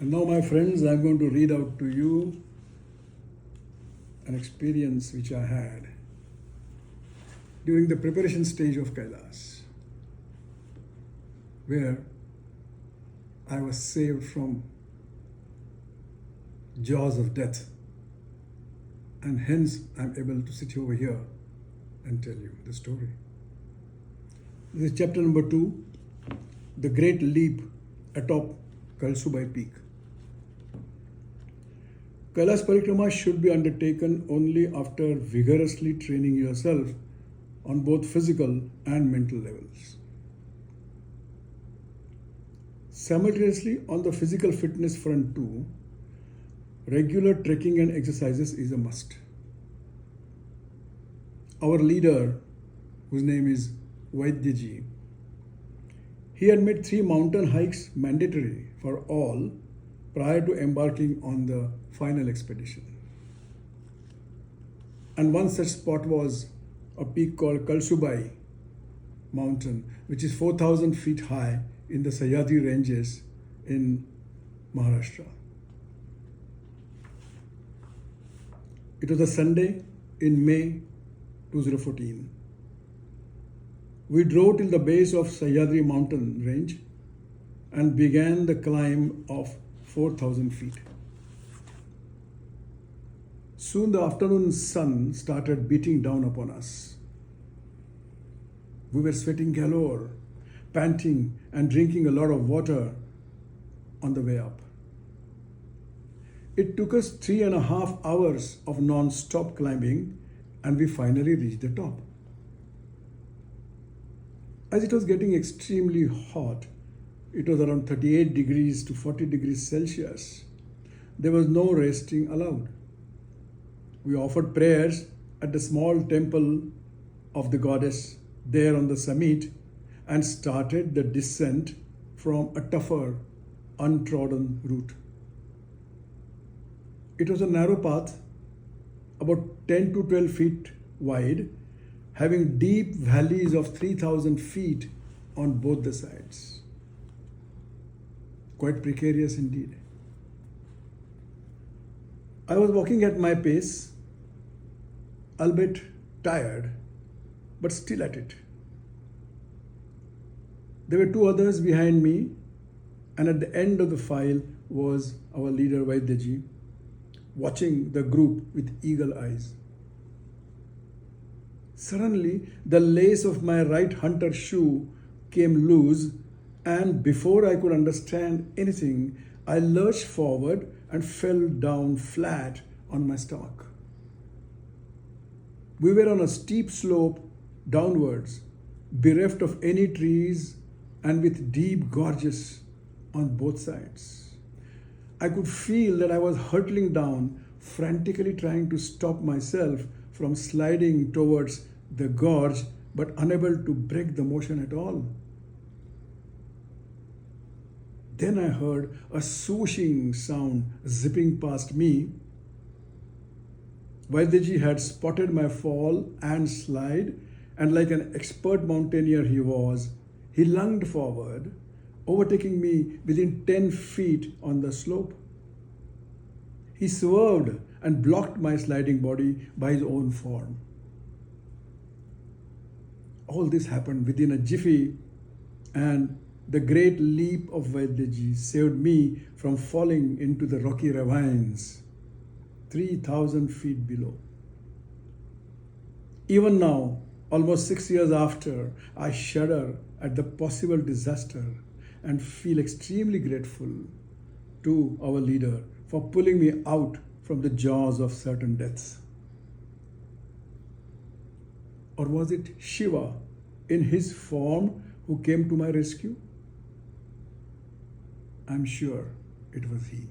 And now, my friends, I'm going to read out to you an experience which I had during the preparation stage of Kailaas, where I was saved from jaws of death, and hence I'm able to sit over here and tell you the story. This is chapter number 2, The Great Leap Atop Kalsubai Peak. Kailaas Parikrama should be undertaken only after vigorously training yourself on both physical and mental levels. Simultaneously, on the physical fitness front too, regular trekking and exercises is a must. Our leader, whose name is Vaidyaji, he had made 3 mountain hikes mandatory for all prior to embarking on the final expedition. And one such spot was a peak called Kalsubai mountain, which is 4,000 feet high in the Sahyadri ranges in Maharashtra. It was a Sunday in May 2014. We drove till the base of Sahyadri mountain range and began the climb of 4,000 feet. Soon the afternoon sun started beating down upon us. We were sweating galore, panting and drinking a lot of water on the way up. It took us 3.5 hours of non-stop climbing, and we finally reached the top. As it was getting extremely hot, it was around 38 degrees to 40 degrees Celsius. There was no resting allowed. We offered prayers at the small temple of the goddess there on the summit and started the descent from a tougher, untrodden route. It was a narrow path, about 10 to 12 feet wide, having deep valleys of 3,000 feet on both the sides. Quite precarious indeed. I was walking at my pace, albeit tired, but still at it. There were 2 others behind me, and at the end of the file was our leader Vaidyaji, watching the group with eagle eyes. Suddenly, the lace of my right hunter shoe came loose, and before I could understand anything, I lurched forward and fell down flat on my stomach. We were on a steep slope downwards, bereft of any trees and with deep gorges on both sides. I could feel that I was hurtling down, frantically trying to stop myself from sliding towards the gorge, but unable to break the motion at all. Then I heard a swooshing sound zipping past me. Vaidyaji had spotted my fall and slide, and like an expert mountaineer he lunged forward, overtaking me within 10 feet on the slope. He swerved and blocked my sliding body by his own form. All this happened within a jiffy, and the great leap of Vaidyaji saved me from falling into the rocky ravines 3,000 feet below. Even now, almost 6 years after, I shudder at the possible disaster and feel extremely grateful to our leader for pulling me out from the jaws of certain deaths. Or was it Shiva in his form who came to my rescue? I'm sure it was he.